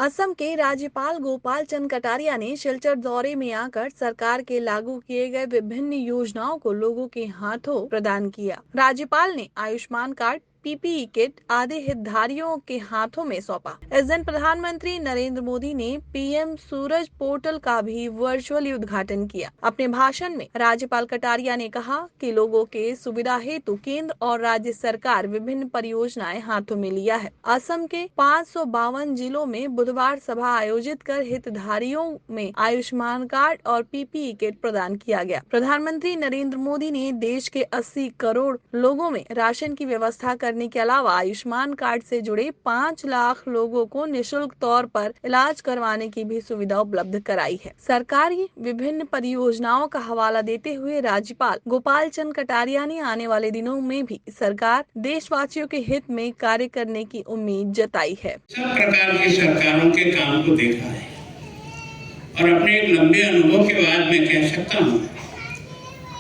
असम के राज्यपाल गोपाल चंद कटारिया ने सिलचर दौरे में आकर सरकार के लागू किए गए विभिन्न योजनाओं को लोगों के हाथों प्रदान किया। राज्यपाल ने आयुष्मान कार्ड, पीपीई किट आदि हितधारियों के हाथों में सौंपा। इस दिन प्रधानमंत्री नरेंद्र मोदी ने पीएम सूरज पोर्टल का भी वर्चुअली उद्घाटन किया। अपने भाषण में राज्यपाल कटारिया ने कहा कि लोगों के सुविधा हेतु केंद्र और राज्य सरकार विभिन्न परियोजनाएं हाथों में लिया है। असम के 552 जिलों में बुधवार सभा आयोजित कर हितधारियों में आयुष्मान कार्ड और पीपीई किट प्रदान किया गया। प्रधानमंत्री नरेंद्र मोदी ने देश के 80 करोड़ लोगों में राशन की व्यवस्था करने के अलावा आयुष्मान कार्ड से जुड़े 5 लाख लोगों को निःशुल्क तौर पर इलाज करवाने की भी सुविधा उपलब्ध कराई है। सरकारी विभिन्न परियोजनाओं का हवाला देते हुए राज्यपाल गोपाल चंद कटारिया ने आने वाले दिनों में भी सरकार देशवासियों के हित में कार्य करने की उम्मीद जताई है। सब प्रकार की सरकारों के काम को देखा है और अपने एक लंबे अनुभव के बाद मैं कह सकता हूँ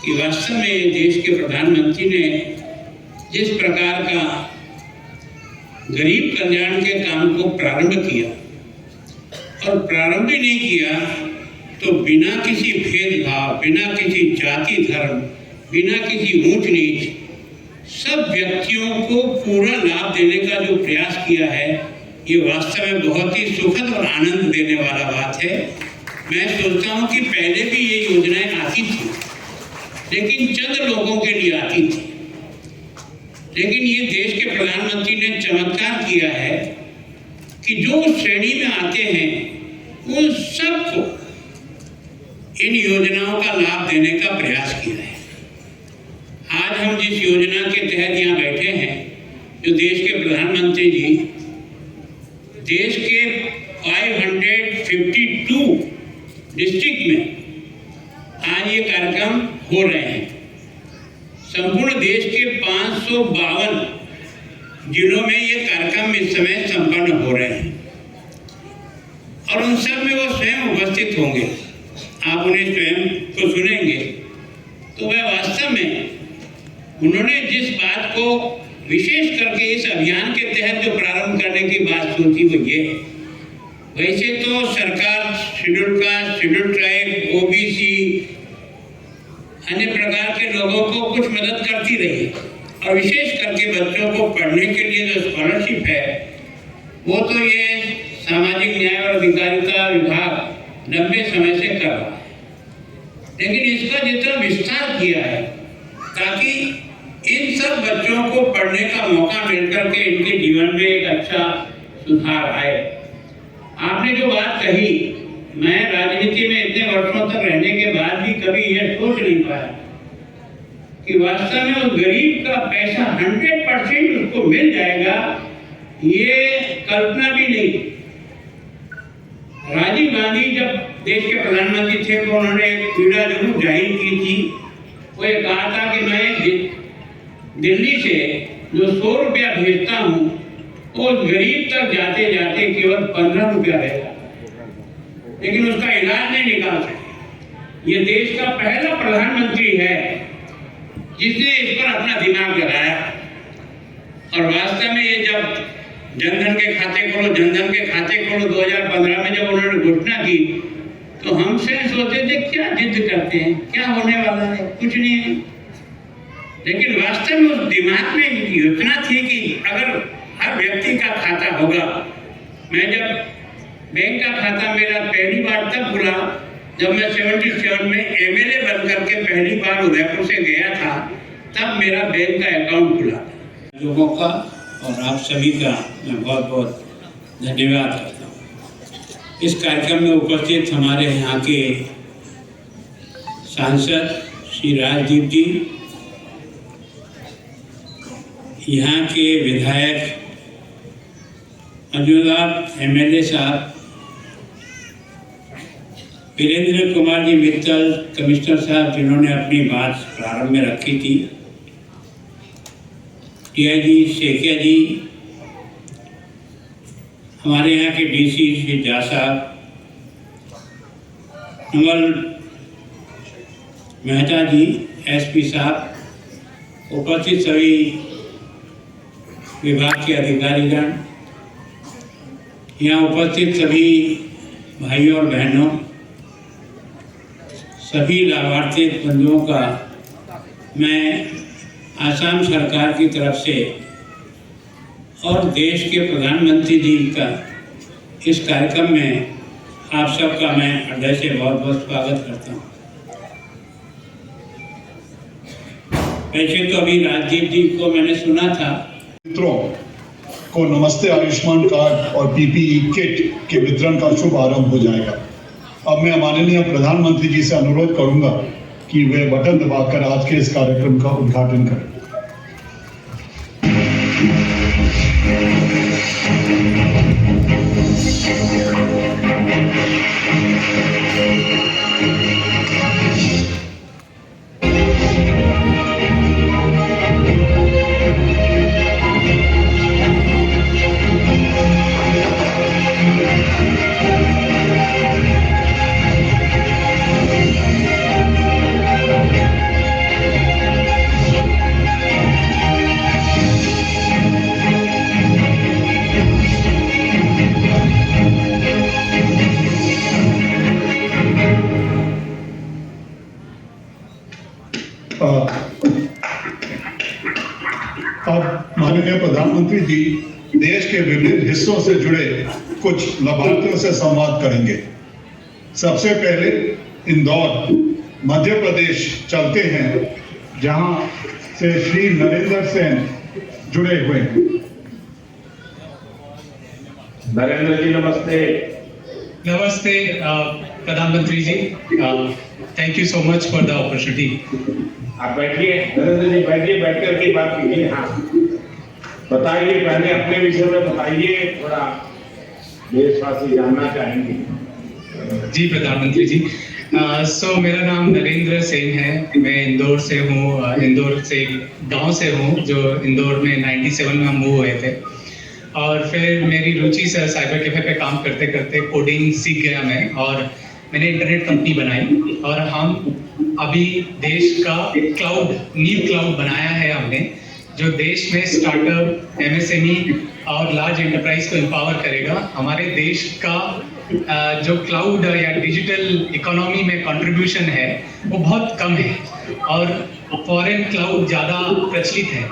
कि वास्तव में देश के प्रधानमंत्री ने जिस प्रकार का गरीब कल्याण के काम को प्रारंभ किया और प्रारंभ ही नहीं किया तो बिना किसी भेदभाव, बिना किसी जाति धर्म, बिना किसी ऊंच नीच सब व्यक्तियों को पूरा लाभ देने का जो प्रयास किया है, ये वास्तव में बहुत ही सुखद और आनंद देने वाला बात है। मैं सोचता हूँ कि पहले भी ये योजनाएं आती थी, लेकिन चंद लोगों के लिए आती थी, लेकिन ये देश के प्रधानमंत्री ने चमत्कार किया है कि जो उस श्रेणी में आते हैं उन सबको इन योजनाओं का लाभ देने का प्रयास किया है। आज हम जिस योजना के तहत यहाँ बैठे हैं, जो देश के प्रधानमंत्री जी देश के 552 डिस्ट्रिक्ट में आज ये कार्यक्रम हो रहे हैं। संपूर्ण देश के 552 जिलों में ये कार्यक्रम इस समय संपन्न हो रहे हैं और उन सब में वो स्वयं उपस्थित होंगे। आप उन्हें स्वयं को सुनेंगे तो वह वास्तव में उन्होंने जिस बात को विशेष करके इस अभियान के तहत जो प्रारंभ करने की बात सोची वो ये है। वैसे तो सरकार schedule caste, schedule tribe, OBC अन्य प्रकार के लोगों को कुछ मदद करती रही और विशेष करके बच्चों को पढ़ने के लिए जो स्कॉलरशिप है वो तो ये सामाजिक न्याय और अधिकारिता विभाग लंबे समय से कर रहा है, लेकिन इसका जितना विस्तार किया है ताकि इन सब बच्चों को पढ़ने का मौका मिलकर के इनके जीवन में एक अच्छा सुधार आए। आपने जो बात कही, मैं राजनीति में इतने वर्षों तक रहने के बाद भी कभी यह सोच नहीं पाया कि वास्तव में उस गरीब का पैसा 100% उसको मिल जाएगा, ये कल्पना भी नहीं। राजीव गांधी जब देश के प्रधानमंत्री थे तो उन्होंने एक पीड़ा जरूर जाहिर की थी। वो ये कहा था कि मैं दिल्ली से जो 100 रुपया भेजता हूँ वो गरीब तक जाते जाते केवल 15 रुपया रहेगा, लेकिन उसका इलाज नहीं निकाल सके। ये देश का पहला प्रधानमंत्री है जिसने इस पर अपना दिमाग लगाया और वास्तव में ये जब जनधन के खाते खोलो 2015 में जब उन्होंने घोषणा की तो हमसे सोचते थे क्या जिद करते हैं, क्या होने वाला है, कुछ नहीं है। लेकिन वास्तव में उस दिमाग में योजना थी कि अगर हर व्यक्ति का खाता होगा। मैं जब बैंक का खाता मेरा पहली बार तब खुला जब मैं 77 में एमएलए बन करके पहली बार उदयपुर से गया था, तब मेरा बैंक का अकाउंट खुला था। लोगों का और आप सभी का मैं बहुत बहुत धन्यवाद करता हूँ। इस कार्यक्रम में उपस्थित हमारे यहाँ के सांसद श्री राजदीप जी, यहाँ के विधायक मौजूदा एमएलए साहब वीरेंद्र कुमार जी मित्तल, कमिश्नर साहब जिन्होंने अपनी बात प्रारंभ में रखी थी, टीआईजी शेखिया जी, हमारे यहाँ के डीसी श्री झा साहब, नवल मेहता जी, एसपी साहब, उपस्थित सभी विभाग के अधिकारीगण, यहाँ उपस्थित सभी भाइयों और बहनों, सभी लाभार्थी बंधुओं का मैं आसाम सरकार की तरफ से और देश के प्रधानमंत्री जी का इस कार्यक्रम में आप सबका मैं हृदय से बहुत बहुत स्वागत करता हूँ। वैसे तो अभी राजदीप जी को मैंने सुना था। मित्रों को नमस्ते आयुष्मान कार्ड और पीपीई किट के वितरण का शुभ आरंभ हो जाएगा। अब मैं माननीय प्रधानमंत्री जी से अनुरोध करूंगा कि वे बटन दबाकर आज के इस कार्यक्रम का उद्घाटन करें। अब माननीय प्रधानमंत्री जी देश के विभिन्न हिस्सों से जुड़े कुछ लाभार्थियों से संवाद करेंगे। सबसे पहले इंदौर मध्य प्रदेश चलते हैं, जहां से श्री नरेंद्र सेन जुड़े हुए हैं। नरेंद्र जी नमस्ते। नमस्ते प्रधानमंत्री जी, thank you so much for the opportunity. आप बैठिए नरेंद्र जी, बैठिए, बैठ करके बात कीजिए। हाँ बताइए, पहले अपने विषय में बताइए, थोड़ा देशवासी जानना चाहेंगे। जी प्रधानमंत्री जी, सो मेरा नाम नरेंद्र सेन है। मैं इंदौर से हूँ। इंदौर से गांव से हूँ जो इंदौर में 97 में हम मूव हुए थे, और फिर मेरी रुचि से साइबर कैफे पे काम करते करते कोडिंग सीख गया मैं, और मैंने इंटरनेट कंपनी बनाई। और हम अभी देश का नीव क्लाउड बनाया है हमने, जो देश में स्टार्टअप, एमएसएमई और लार्ज एंटरप्राइज को एम्पावर करेगा। हमारे देश का जो क्लाउड या डिजिटल इकोनॉमी में कंट्रीब्यूशन है वो बहुत कम है, और फॉरेन क्लाउड ज़्यादा प्रचलित है।